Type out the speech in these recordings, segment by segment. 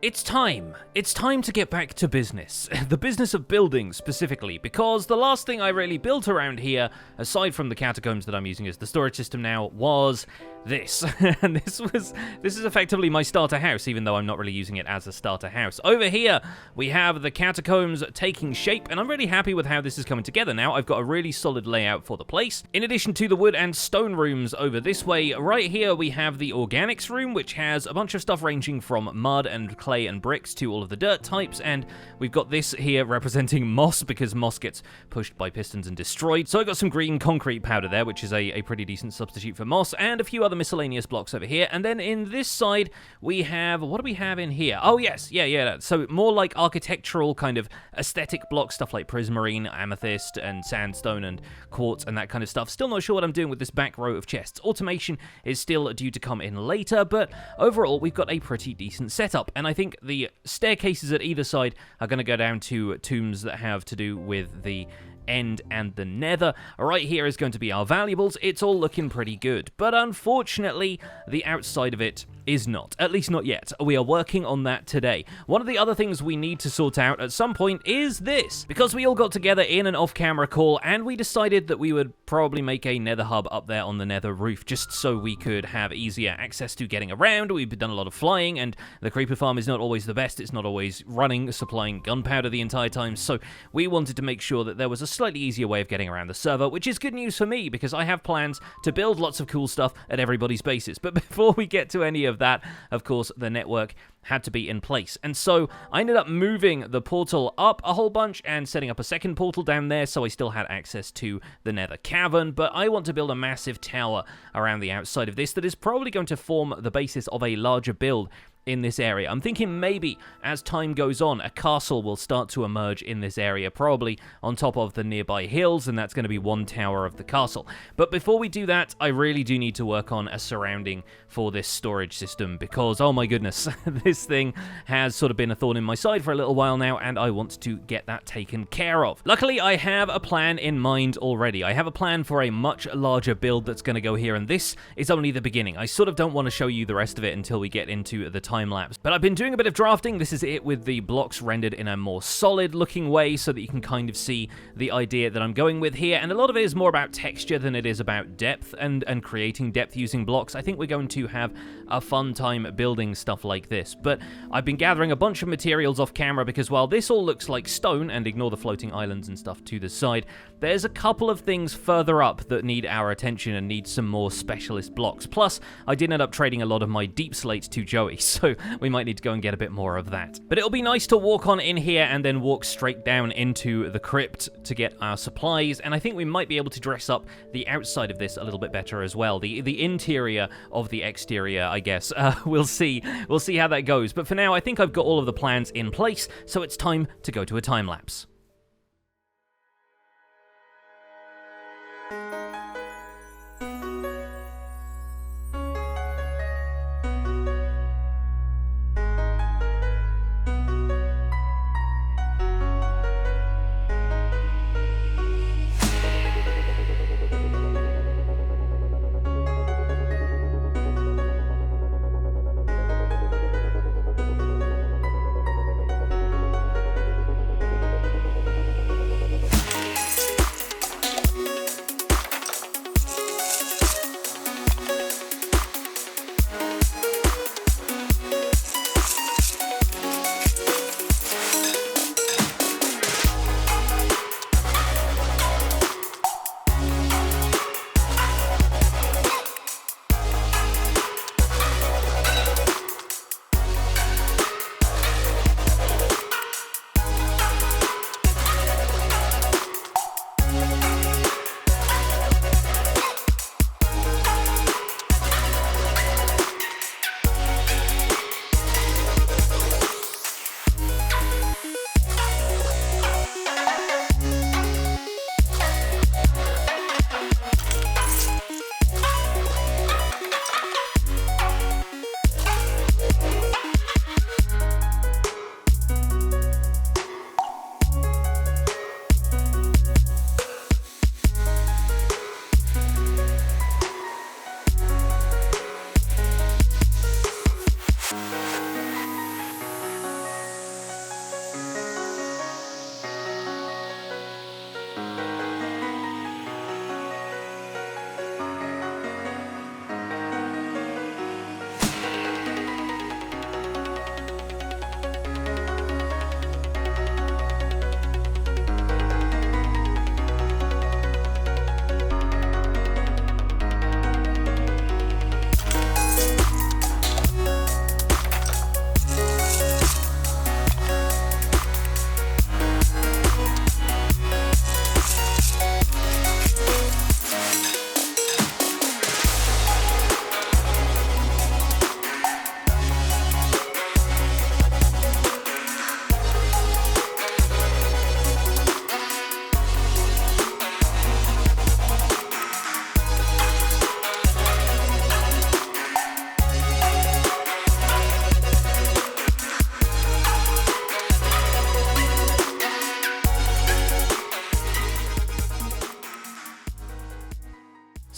It's time. It's time to get back to business. The business of building, specifically, because the last thing I really built around here, aside from the catacombs that I'm using as the storage system now, was this. And this is effectively my starter house, even though I'm not really using it as a starter house. Over here, we have the catacombs taking shape, and I'm really happy with how this is coming together now. I've got a really solid layout for the place. In addition to the wood and stone rooms over this way, right here we have the organics room, which has a bunch of stuff ranging from mud and clay and bricks to all of the dirt types, and we've got this here representing moss, because moss gets pushed by pistons and destroyed. So I got some green concrete powder there, which is a pretty decent substitute for moss, and a few other miscellaneous blocks over here. And then in this side, we have, what do we have in here? Oh yes, yeah. So more like architectural kind of aesthetic blocks, stuff like prismarine, amethyst, and sandstone, and quartz, and that kind of stuff. Still not sure what I'm doing with this back row of chests. Automation is still due to come in later, but overall, we've got a pretty decent setup, and I think the staircases at either side are going to go down to tombs that have to do with the End and the Nether. Right here is going to be our valuables. It's all looking pretty good, but unfortunately, the outside of it is not. At least not yet. We are working on that today. One of the other things we need to sort out at some point is this, because we all got together in an off-camera call, and we decided that we would probably make a Nether hub up there on the Nether roof, just so we could have easier access to getting around. We've done a lot of flying, and the creeper farm is not always the best. It's not always running, supplying gunpowder the entire time, so we wanted to make sure that there was a slightly easier way of getting around the server, which is good news for me, because I have plans to build lots of cool stuff at everybody's bases. But before we get to any of that, of course, the network had to be in place. And so I ended up moving the portal up a whole bunch and setting up a second portal down there, so I still had access to the Nether cavern. But I want to build a massive tower around the outside of this that is probably going to form the basis of a larger build in this area. I'm thinking maybe as time goes on, a castle will start to emerge in this area, probably on top of the nearby hills, and that's going to be one tower of the castle. But before we do that, I really do need to work on a surrounding for this storage system, because, oh my goodness, this thing has sort of been a thorn in my side for a little while now, and I want to get that taken care of. Luckily, I have a plan in mind already. I have a plan for a much larger build that's going to go here, and this is only the beginning. I sort of don't want to show you the rest of it until we get into the time lapse. But I've been doing a bit of drafting. This is it with the blocks rendered in a more solid looking way, so that you can kind of see the idea that I'm going with here. And a lot of it is more about texture than it is about depth and creating depth using blocks. I think we're going to have a fun time building stuff like this. But I've been gathering a bunch of materials off camera, because while this all looks like stone, and ignore the floating islands and stuff to the side, there's a couple of things further up that need our attention and need some more specialist blocks. Plus, I did end up trading a lot of my deep slate to Joey, so we might need to go and get a bit more of that. But it'll be nice to walk on in here and then walk straight down into the crypt to get our supplies, and I think we might be able to dress up the outside of this a little bit better as well. The interior of the exterior, I guess. We'll see how that goes. But for now, I think I've got all of the plans in place, so it's time to go to a time lapse.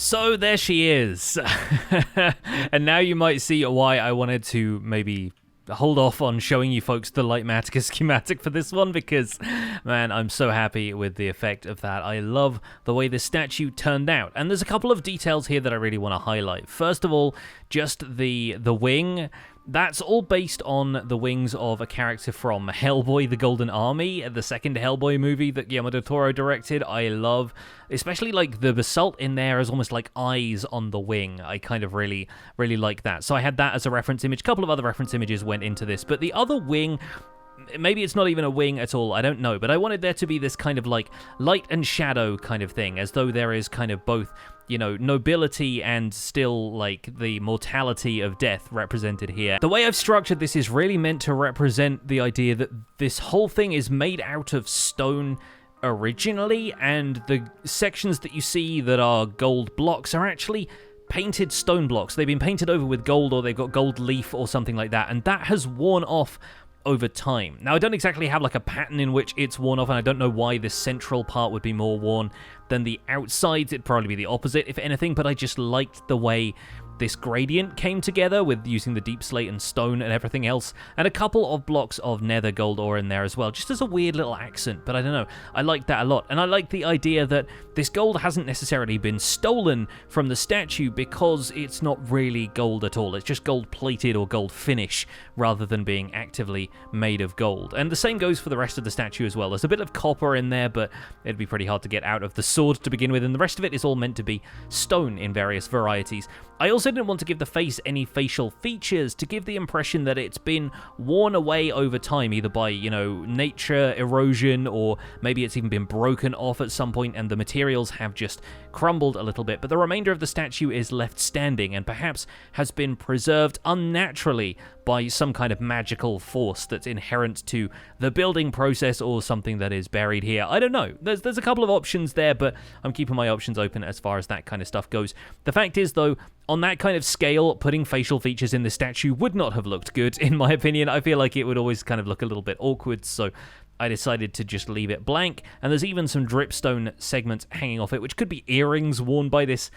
So there she is. And now you might see why I wanted to maybe hold off on showing you folks the Lightmatica schematic for this one, because, man, I'm so happy with the effect of that. I love the way this statue turned out. And there's a couple of details here that I really want to highlight. First of all, just the wing. That's all based on the wings of a character from Hellboy: The Golden Army, the second Hellboy movie that Guillermo del Toro directed. I love, especially like the basalt in there is almost like eyes on the wing. I kind of really like that. So I had that as a reference image. A couple of other reference images went into this, but the other wing, maybe it's not even a wing at all, I don't know, but I wanted there to be this kind of like light and shadow kind of thing, as though there is kind of both, you know, nobility and still like the mortality of death represented here. The way I've structured this is really meant to represent the idea that this whole thing is made out of stone originally, and the sections that you see that are gold blocks are actually painted stone blocks. They've been painted over with gold, or they've got gold leaf or something like that, and that has worn off over time. Now, I don't exactly have like a pattern in which it's worn off, and I don't know why this central part would be more worn than the outsides. It'd probably be the opposite, if anything, but I just liked the way this gradient came together with using the deep slate and stone and everything else, and a couple of blocks of nether gold ore in there as well, just as a weird little accent. But I don't know, I like that a lot, and I like the idea that this gold hasn't necessarily been stolen from the statue, because it's not really gold at all. It's just gold plated or gold finish rather than being actively made of gold. And the same goes for the rest of the statue as well. There's a bit of copper in there, but it'd be pretty hard to get out of the sword to begin with, and the rest of it is all meant to be stone in various varieties. I also didn't want to give the face any facial features to give the impression that it's been worn away over time, either by, you know, nature, erosion, or maybe it's even been broken off at some point and the materials have just crumbled a little bit. But the remainder of the statue is left standing and perhaps has been preserved unnaturally by some kind of magical force that's inherent to the building process, or something that is buried here. I don't know. There's a couple of options there, but I'm keeping my options open as far as that kind of stuff goes. The fact is, though, on that kind of scale, putting facial features in the statue would not have looked good, in my opinion. I feel like it would always kind of look a little bit awkward, so I decided to just leave it blank. And there's even some dripstone segments hanging off it, which could be earrings worn by this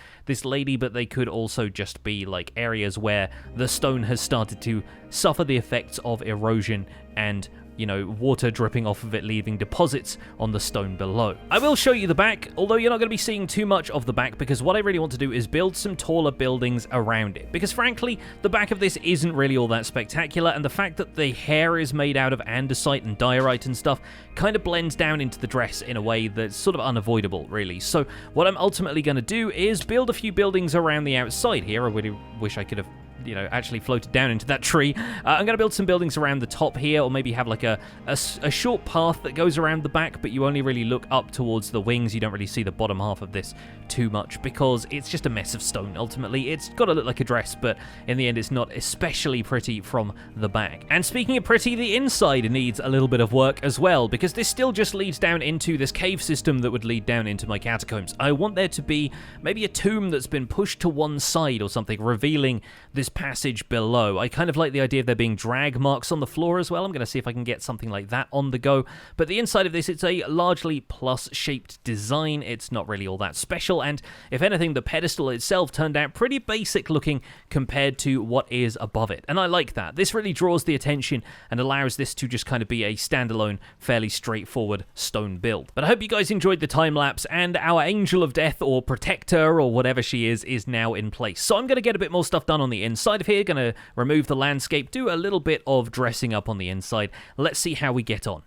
lady, but they could also just be like areas where the stone has started to suffer the effects of erosion and, you know, water dripping off of it, leaving deposits on the stone below. I will show you the back, although you're not going to be seeing too much of the back, because what I really want to do is build some taller buildings around it. Because frankly, the back of this isn't really all that spectacular, and the fact that the hair is made out of andesite and diorite and stuff kind of blends down into the dress in a way that's sort of unavoidable, really. So what I'm ultimately going to do is build a few buildings around the outside here. I really wish I could have, you know, actually floated down into that tree. I'm going to build some buildings around the top here, or maybe have like a short path that goes around the back, but you only really look up towards the wings. You don't really see the bottom half of this too much, because it's just a mess of stone, ultimately. It's got to look like a dress, but in the end, it's not especially pretty from the back. And speaking of pretty, the inside needs a little bit of work as well, because this still just leads down into this cave system that would lead down into my catacombs. I want there to be maybe a tomb that's been pushed to one side or something, revealing this passage below. I kind of like the idea of there being drag marks on the floor as well. I'm going to see if I can get something like that on the go. But the inside of this, it's a largely plus-shaped design. It's not really all that special, and if anything, the pedestal itself turned out pretty basic looking compared to what is above it. And I like that. This really draws the attention and allows this to just kind of be a standalone, fairly straightforward stone build. But I hope you guys enjoyed the time-lapse, and our Angel of Death, or Protector, or whatever she is now in place. So I'm going to get a bit more stuff done on the inside of here, going to remove the landscape, do a little bit of dressing up on the inside. Let's see how we get on.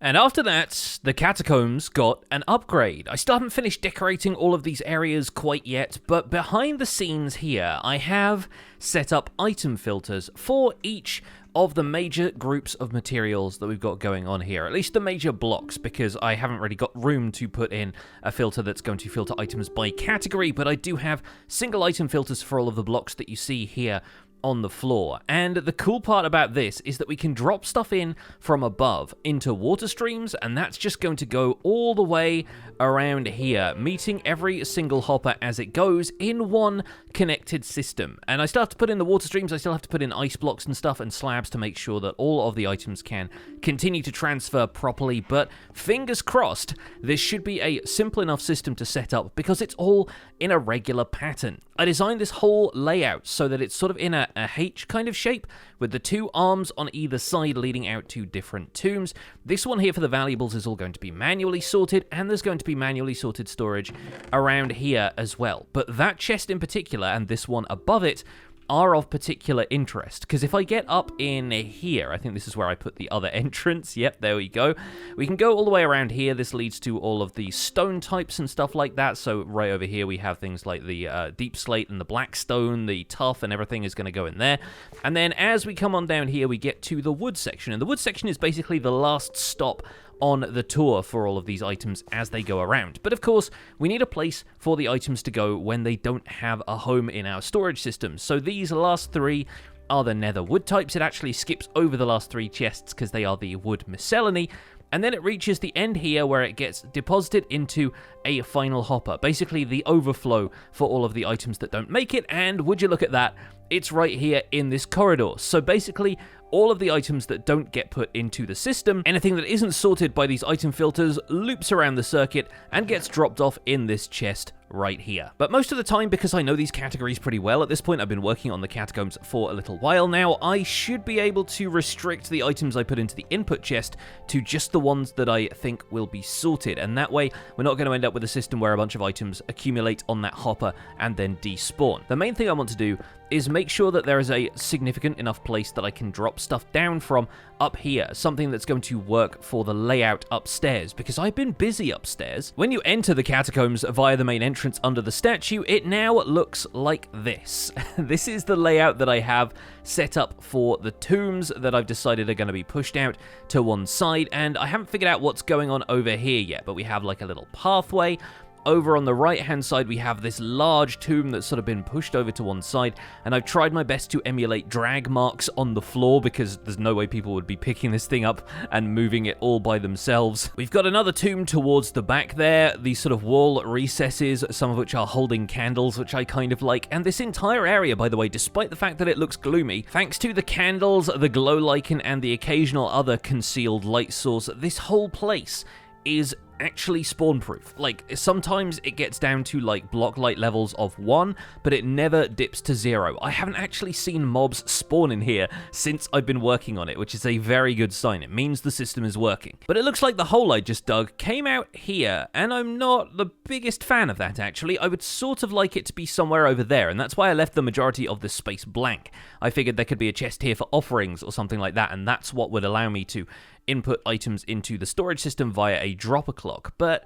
And after that, the catacombs got an upgrade. I still haven't finished decorating all of these areas quite yet, but behind the scenes here, I have set up item filters for each of the major groups of materials that we've got going on here, at least the major blocks, because I haven't really got room to put in a filter that's going to filter items by category, but I do have single item filters for all of the blocks that you see here on the floor. And the cool part about this is that we can drop stuff in from above into water streams, and that's just going to go all the way around here, meeting every single hopper as it goes in one connected system. And I still have to put in the water streams, I still have to put in ice blocks and stuff and slabs to make sure that all of the items can continue to transfer properly, but fingers crossed, this should be a simple enough system to set up because it's all in a regular pattern. I designed this whole layout so that it's sort of in a H kind of shape with the two arms on either side leading out to different tombs. This one here for the valuables is all going to be manually sorted, and there's going to be manually sorted storage around here as well. But that chest in particular and this one above it are of particular interest, because if I get up in here, I think this is where I put the other entrance. Yep, there we go. We can go all the way around here. This leads to all of the stone types and stuff like that. So right over here we have things like the deep slate and the black stone, the tough, and everything is going to go in there. And then as we come on down here, we get to the wood section, and the wood section is basically the last stop on the tour for all of these items as they go around. But of course, we need a place for the items to go when they don't have a home in our storage system. So these last three are the nether wood types. It actually skips over the last three chests because they are the wood miscellany. And then it reaches the end here where it gets deposited into a final hopper, basically the overflow for all of the items that don't make it. And would you look at that, it's right here in this corridor. So basically, all of the items that don't get put into the system, anything that isn't sorted by these item filters, loops around the circuit and gets dropped off in this chest right here. But most of the time, because I know these categories pretty well, at this point I've been working on the catacombs for a little while now, I should be able to restrict the items I put into the input chest to just the ones that I think will be sorted, and that way we're not going to end up with a system where a bunch of items accumulate on that hopper and then despawn. The main thing I want to do is make sure that there is a significant enough place that I can drop stuff down from up here, something that's going to work for the layout upstairs, because I've been busy upstairs. When you enter the catacombs via the main entrance under the statue, it now looks like this. This is the layout that I have set up for the tombs that I've decided are going to be pushed out to one side, and I haven't figured out what's going on over here yet, but we have like a little pathway. Over on the right-hand side, we have this large tomb that's sort of been pushed over to one side, and I've tried my best to emulate drag marks on the floor because there's no way people would be picking this thing up and moving it all by themselves. We've got another tomb towards the back there, these sort of wall recesses, some of which are holding candles, which I kind of like, and this entire area, by the way, despite the fact that it looks gloomy, thanks to the candles, the glow lichen, and the occasional other concealed light source, this whole place is actually spawn proof. Like, sometimes it gets down to like block light levels of 1, but it never dips to 0. I haven't actually seen mobs spawn in here since I've been working on it, which is a very good sign. It means the system is working. But it looks like the hole I just dug came out here, and I'm not the biggest fan of that, actually. I would sort of like it to be somewhere over there, and that's why I left the majority of this space blank. I figured there could be a chest here for offerings or something like that, and that's what would allow me to input items into the storage system via a dropper clock. But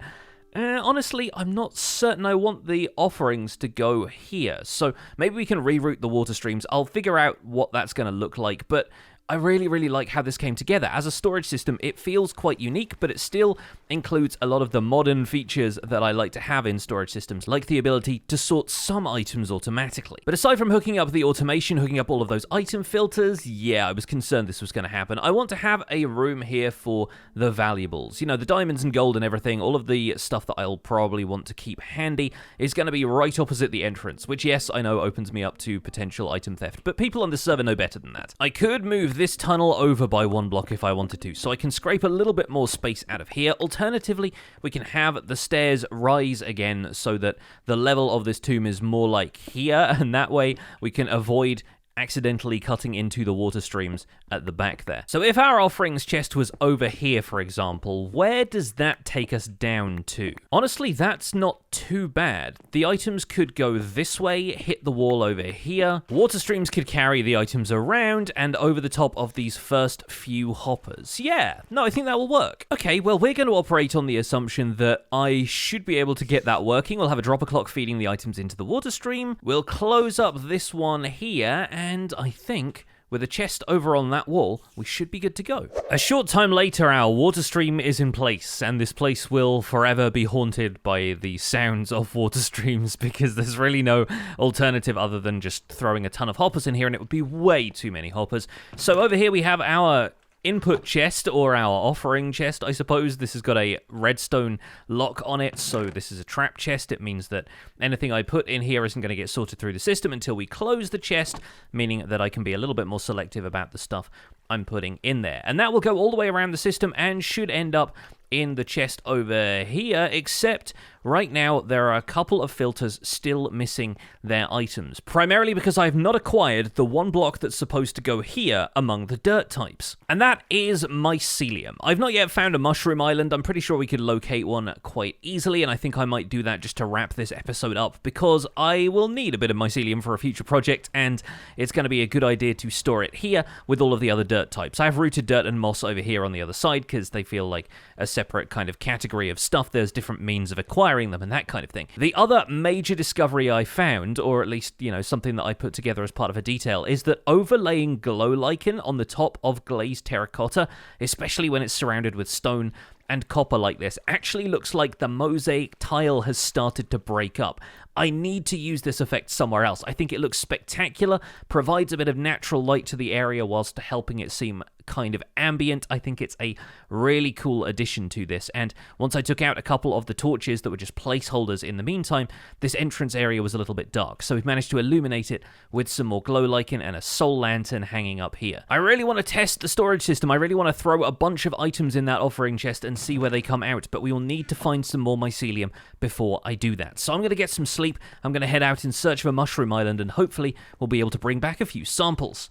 honestly, I'm not certain I want the offerings to go here. So maybe we can reroute the water streams. I'll figure out what that's going to look like, but I really like how this came together. As a storage system, it feels quite unique, but it still includes a lot of the modern features that I like to have in storage systems, like the ability to sort some items automatically. But aside from hooking up the automation, hooking up all of those item filters, yeah, I was concerned this was going to happen. I want to have a room here for the valuables. You know, the diamonds and gold and everything, all of the stuff that I'll probably want to keep handy is going to be right opposite the entrance, which, yes, I know opens me up to potential item theft, but people on the server know better than that. I could move this tunnel over by 1 block if I wanted to, so I can scrape a little bit more space out of here. Alternatively, we can have the stairs rise again so that the level of this tomb is more like here, and that way we can avoid accidentally cutting into the water streams at the back there. So if our offerings chest was over here, for example, where does that take us down to? Honestly, that's not too bad. The items could go this way, hit the wall over here. Water streams could carry the items around and over the top of these first few hoppers. Yeah, no, I think that will work. Okay, well, we're going to operate on the assumption that I should be able to get that working. We'll have a dropper clock feeding the items into the water stream. We'll close up this one here, and I think with a chest over on that wall, we should be good to go. A short time later, our water stream is in place, and this place will forever be haunted by the sounds of water streams because there's really no alternative other than just throwing a ton of hoppers in here, and it would be way too many hoppers. So over here we have our input chest, or our offering chest, I suppose. This has got a redstone lock on it, so this is a trap chest. It means that anything I put in here isn't going to get sorted through the system until we close the chest, meaning that I can be a little bit more selective about the stuff I'm putting in there. And that will go all the way around the system and should end up in the chest over here, except right now there are a couple of filters still missing their items, primarily because I've not acquired the one block that's supposed to go here among the dirt types, and that is mycelium. I've not yet found a mushroom island. I'm pretty sure we could locate one quite easily, and I think I might do that just to wrap this episode up, because I will need a bit of mycelium for a future project, and it's going to be a good idea to store it here with all of the other dirt types. I have rooted dirt and moss over here on the other side because they feel like a separate kind of category of stuff. There's different means of acquiring them and that kind of thing. The other major discovery I found, or at least, you know, something that I put together as part of a detail, is that overlaying glow lichen on the top of glazed terracotta, especially when it's surrounded with stone and copper like this, actually looks like the mosaic tile has started to break up. I need to use this effect somewhere else. I think it looks spectacular, provides a bit of natural light to the area whilst helping it seem kind of ambient. I think it's a really cool addition to this, and once I took out a couple of the torches that were just placeholders in the meantime, this entrance area was a little bit dark, so we've managed to illuminate it with some more glow lichen and a soul lantern hanging up here. I really want to test the storage system. I really want to throw a bunch of items in that offering chest and see where they come out, but we will need to find some more mycelium before I do that. So I'm going to get some sleep, I'm going to head out in search of a mushroom island, and hopefully we'll be able to bring back a few samples.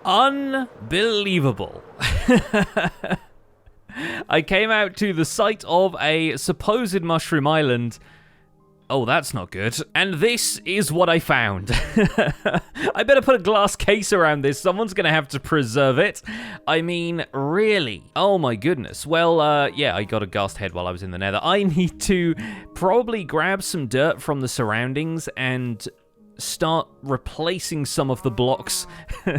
Unbelievable. I came out to the site of a supposed mushroom island. Oh, that's not good. And this is what I found. I better put a glass case around this. Someone's going to have to preserve it. I mean, really? Oh my goodness. Well, yeah, I got a ghast head while I was in the nether. I need to probably grab some dirt from the surroundings and start replacing some of the blocks.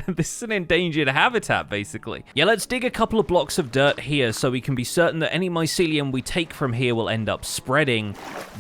This is an endangered habitat, basically. Yeah, let's dig a couple of blocks of dirt here so we can be certain that any mycelium we take from here will end up spreading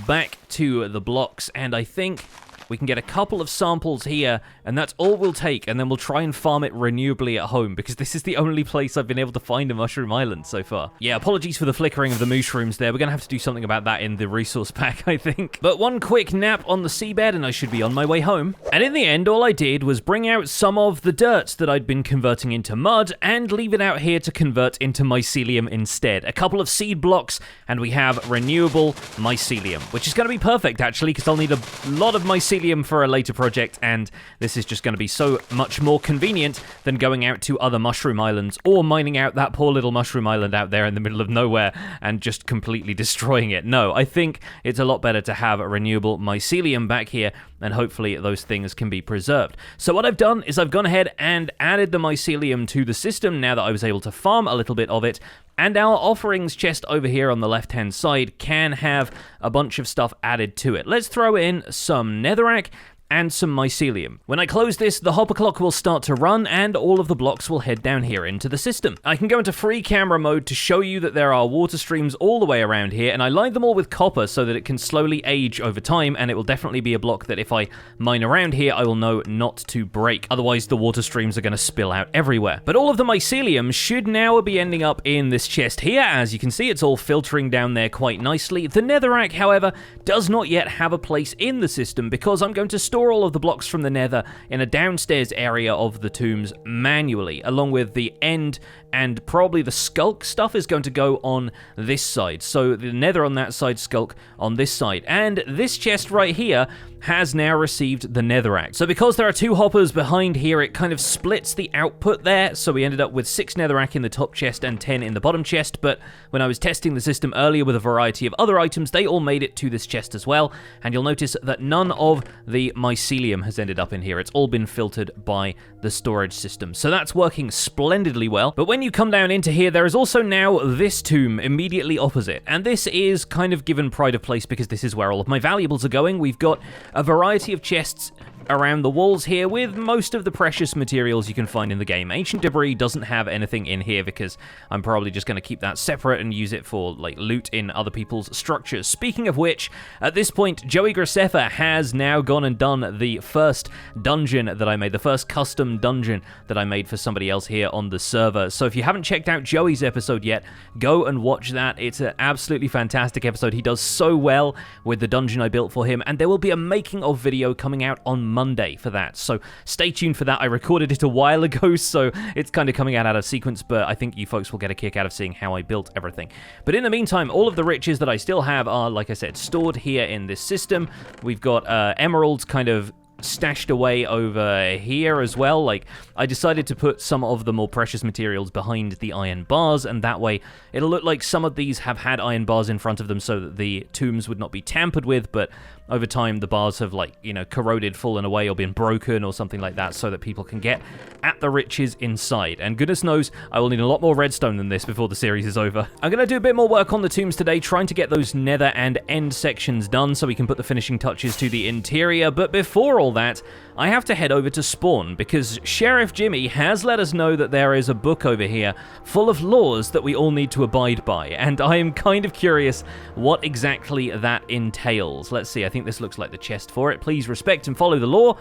back to the blocks, and I think we can get a couple of samples here, and that's all we'll take, and then we'll try and farm it renewably at home, because this is the only place I've been able to find a mushroom island so far. Yeah, apologies for the flickering of the mushrooms there. We're going to have to do something about that in the resource pack, I think. But one quick nap on the seabed, and I should be on my way home. And in the end, all I did was bring out some of the dirt that I'd been converting into mud, and leave it out here to convert into mycelium instead. A couple of seed blocks, and we have renewable mycelium, which is going to be perfect, actually, because I'll need a lot of mycelium for a later project, and this is just going to be so much more convenient than going out to other mushroom islands or mining out that poor little mushroom island out there in the middle of nowhere and just completely destroying it. No, I think it's a lot better to have a renewable mycelium back here, and hopefully those things can be preserved. So what I've done is I've gone ahead and added the mycelium to the system now that I was able to farm a little bit of it, and our offerings chest over here on the left-hand side can have a bunch of stuff added to it. Let's throw in some netherrack and some mycelium. When I close this, the hopper clock will start to run, and all of the blocks will head down here into the system. I can go into free camera mode to show you that there are water streams all the way around here, and I lined them all with copper so that it can slowly age over time, and it will definitely be a block that if I mine around here, I will know not to break. Otherwise, the water streams are going to spill out everywhere. But all of the mycelium should now be ending up in this chest here. As you can see, it's all filtering down there quite nicely. The netherrack, however, does not yet have a place in the system because I'm going to store all of the blocks from the nether in a downstairs area of the tombs manually, along with the end and probably the skulk stuff is going to go on this side. So the nether on that side, skulk on this side. And this chest right here has now received the netherrack. So because there are two hoppers behind here, it kind of splits the output there. So we ended up with 6 netherrack in the top chest and 10 in the bottom chest. But when I was testing the system earlier with a variety of other items, they all made it to this chest as well. And you'll notice that none of the mycelium has ended up in here. It's all been filtered by the storage system. So that's working splendidly well. But when you come down into here, there is also now this tomb immediately opposite. And this is kind of given pride of place because this is where all of my valuables are going. We've got a variety of chests around the walls here with most of the precious materials you can find in the game. Ancient debris doesn't have anything in here because I'm probably just going to keep that separate and use it for like loot in other people's structures. Speaking of which, at this point, Joey Graceffa has now gone and done the first dungeon that I made, the first custom dungeon that I made for somebody else here on the server. So if you haven't checked out Joey's episode yet, go and watch that. It's an absolutely fantastic episode. He does so well with the dungeon I built for him, and there will be a making of video coming out on Monday for that. So stay tuned for that. I recorded it a while ago, so it's kind of coming out of sequence, but I think you folks will get a kick out of seeing how I built everything. But in the meantime, all of the riches that I still have are, like I said, stored here in this system. We've got emeralds kind of stashed away over here as well. Like, I decided to put some of the more precious materials behind the iron bars, and that way it'll look like some of these have had iron bars in front of them so that the tombs would not be tampered with, but over time the bars have, like, you know, corroded, fallen away, or been broken or something like that, so that people can get at the riches inside. And goodness knows I will need a lot more redstone than this before the series is over. I'm going to do a bit more work on the tombs today, trying to get those nether and end sections done so we can put the finishing touches to the interior. But before all that, I have to head over to spawn, because Sheriff Jimmy has let us know that there is a book over here full of laws that we all need to abide by, and I am kind of curious what exactly that entails. Let's see, I think this looks like the chest for it. Please respect and follow the law.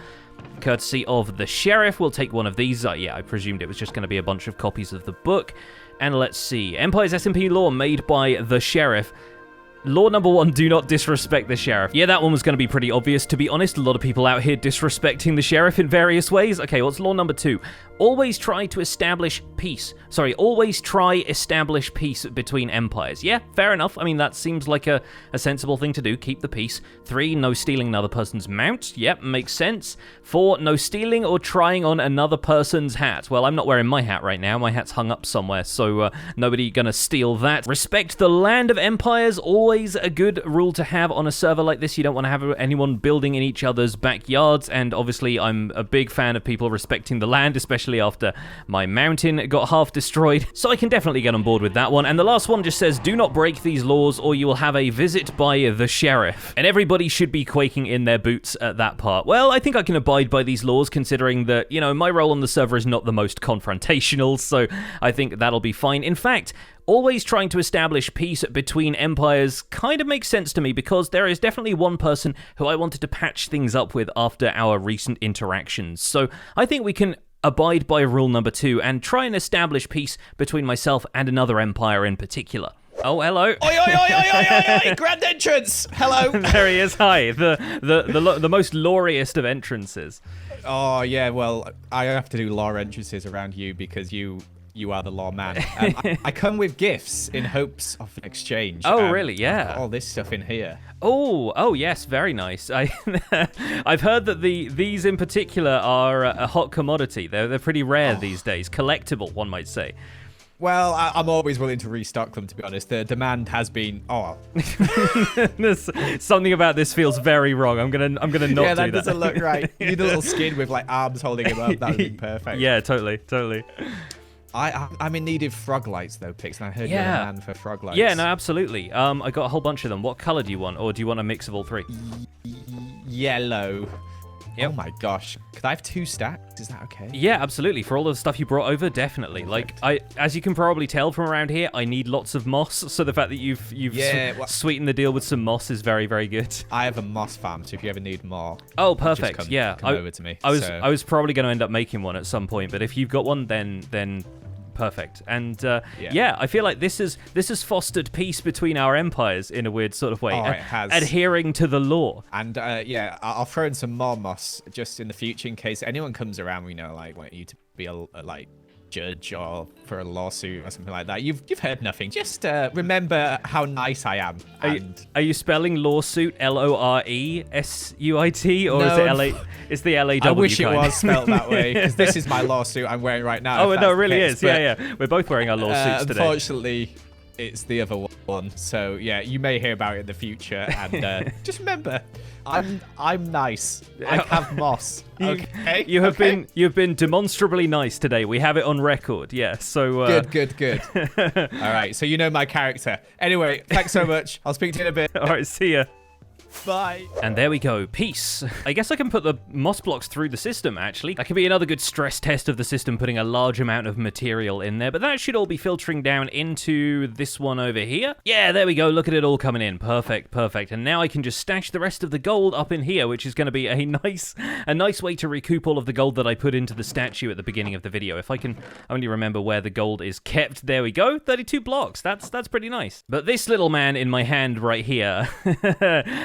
Courtesy of the sheriff, we'll take one of these. Yeah, I presumed it was just going to be a bunch of copies of the book. And let's see, Empire's SMP law made by the sheriff. Law number 1, do not disrespect the sheriff. Yeah, that one was going to be pretty obvious, to be honest. A lot of people out here disrespecting the sheriff in various ways. Okay, what's law number 2? Always try to establish peace. Always try establish peace between empires. Yeah, fair enough. I mean, that seems like a sensible thing to do. Keep the peace. 3, no stealing another person's mount. Yep, makes sense. 4, no stealing or trying on another person's hat. Well, I'm not wearing my hat right now. My hat's hung up somewhere, so nobody gonna steal that. Respect the land of empires. Always a good rule to have on a server like this. You don't want to have anyone building in each other's backyards, and obviously I'm a big fan of people respecting the land, especially after my mountain got half destroyed, so I can definitely get on board with that one. And the last one just says, do not break these laws or you will have a visit by the sheriff. And everybody should be quaking in their boots at that part. Well, I think I can abide by these laws, considering that, you know, my role on the server is not the most confrontational, so I think that'll be fine. In fact, always trying to establish peace between empires kind of makes sense to me, because there is definitely one person who I wanted to patch things up with after our recent interactions. So I think we can abide by rule number 2 and try and establish peace between myself and another empire in particular. Oh, hello. Oi, oi, oi, oi, oi, oi, grand entrance. Hello. There he is. Hi. The most lawriest of entrances. Oh, yeah, well, I have to do law entrances around you because you are the law man. I come with gifts in hopes of an exchange. Oh, really? Yeah. I've got all this stuff in here. Oh, yes, very nice. I've heard that these in particular are a hot commodity. They're pretty rare these days. Collectible, one might say. Well, I'm always willing to restock them, to be honest. The demand has been... Something about this feels very wrong. I'm gonna not do that. Yeah, that doesn't look right. You need a little skin with, like, arms holding him up. That would be perfect. Yeah, totally. I'm in need of frog lights, though, Pix, and I heard you're a man for frog lights. Yeah, no, absolutely. I got a whole bunch of them. What color do you want? Or do you want a mix of all 3? Yellow. Yep. Oh my gosh. Could I have 2 stacks? Is that okay? Yeah, absolutely. For all the stuff you brought over, definitely. Perfect. Like, as you can probably tell from around here, I need lots of moss. So the fact that you've sweetened the deal with some moss is very, very good. I have a moss farm, so if you ever need more, oh, perfect. Come over to me. I was probably going to end up making one at some point, but if you've got one, then perfect. And yeah, I feel like this has fostered peace between our empires in a weird sort of way. Oh, it has. Adhering to the law. And yeah, I'll throw in some more moss just in the future in case anyone comes around, you know, like want you to be a like judge or for a lawsuit or something like that. You've heard nothing. Just remember how nice I am. Are you spelling lawsuit LORESUIT or no, is it LA? It's the LAW. I wish it was spelled that way, because this is my lawsuit I'm wearing right now. Oh no, it really is. Yeah. We're both wearing our lawsuits today. Unfortunately, it's the other one. So yeah, you may hear about it in the future. And just remember, I'm nice. I have moss. Okay. You've been demonstrably nice today. We have it on record. Yeah. So good. All right. So you know my character. Anyway, thanks so much. I'll speak to you in a bit. All right. See ya. Bye. And there we go. Peace. I guess I can put the moss blocks through the system, actually. That could be another good stress test of the system, putting a large amount of material in there. But that should all be filtering down into this one over here. Yeah, there we go. Look at it all coming in. Perfect, perfect. And now I can just stash the rest of the gold up in here, which is going to be a nice way to recoup all of the gold that I put into the statue at the beginning of the video. If I can only remember where the gold is kept. There we go. 32 blocks. That's pretty nice. But this little man in my hand right here,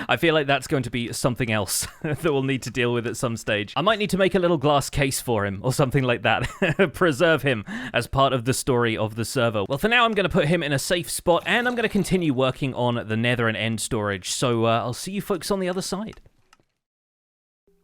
I feel like that's going to be something else that we'll need to deal with at some stage. I might need to make a little glass case for him or something like that. Preserve him as part of the story of the server. Well, for now, I'm going to put him in a safe spot and I'm going to continue working on the Nether and End storage. So I'll see you folks on the other side.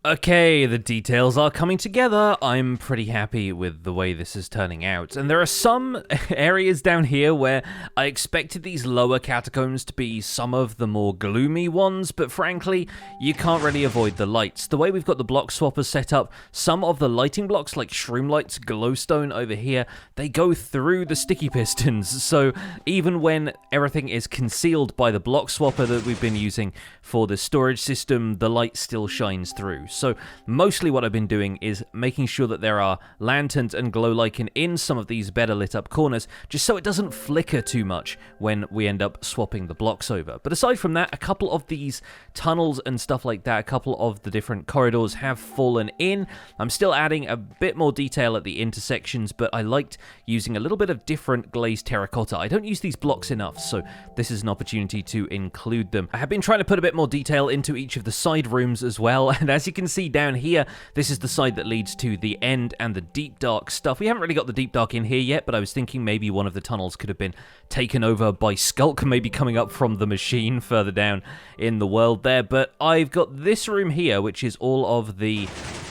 Okay, the details are coming together. I'm pretty happy with the way this is turning out. And there are some areas down here where I expected these lower catacombs to be some of the more gloomy ones, but frankly, you can't really avoid the lights. The way we've got the block swappers set up, some of the lighting blocks, like shroom lights, glowstone over here, they go through the sticky pistons. So even when everything is concealed by the block swapper that we've been using for the storage system, the light still shines through. So mostly what I've been doing is making sure that there are lanterns and glow lichen in some of these better lit up corners, just so it doesn't flicker too much when we end up swapping the blocks over. But aside from that, a couple of these tunnels and stuff like that, a couple of the different corridors have fallen in. I'm still adding a bit more detail at the intersections, but I liked using a little bit of different glazed terracotta. I don't use these blocks enough, so this is an opportunity to include them. I have been trying to put a bit more detail into each of the side rooms as well, and as you can see down here, this is the side that leads to the end and the deep dark stuff. We haven't really got the deep dark in here yet, but I was thinking maybe one of the tunnels could have been taken over by Skulk, maybe coming up from the machine further down in the world there. But I've got this room here, which is all of the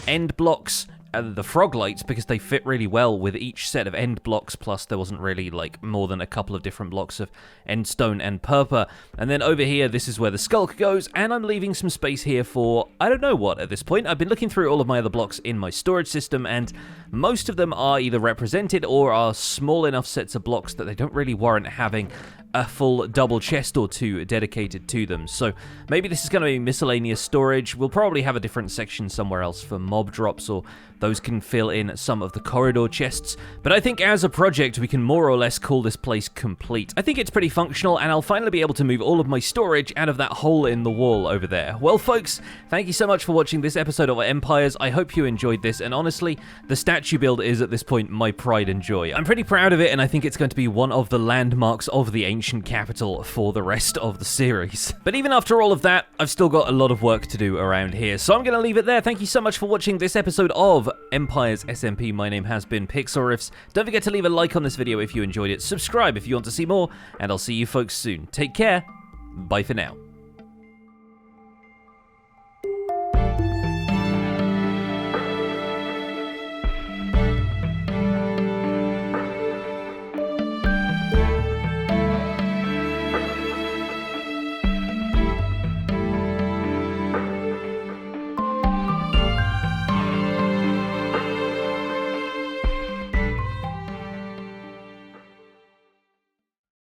end blocks and the frog lights, because they fit really well with each set of end blocks, plus there wasn't really like more than a couple of different blocks of end stone and purple. And then over here, this is where the Skulk goes, and I'm leaving some space here for I don't know what at this point. I've been looking through all of my other blocks in my storage system, and most of them are either represented or are small enough sets of blocks that they don't really warrant having a full double chest or two dedicated to them. So maybe this is going to be miscellaneous storage. We'll probably have a different section somewhere else for mob drops, or those can fill in some of the corridor chests. But I think as a project, we can more or less call this place complete. I think it's pretty functional, and I'll finally be able to move all of my storage out of that hole in the wall over there. Well, folks, thank you so much for watching this episode of Empires. I hope you enjoyed this, and honestly, the statue build is at this point my pride and joy. I'm pretty proud of it, and I think it's going to be one of the landmarks of the ancient capital for the rest of the series. But even after all of that, I've still got a lot of work to do around here, so I'm going to leave it there. Thank you so much for watching this episode of Empires SMP. My name has been Pixlriffs. Don't forget to leave a like on this video if you enjoyed it, subscribe if you want to see more, and I'll see you folks soon. Take care. Bye for now.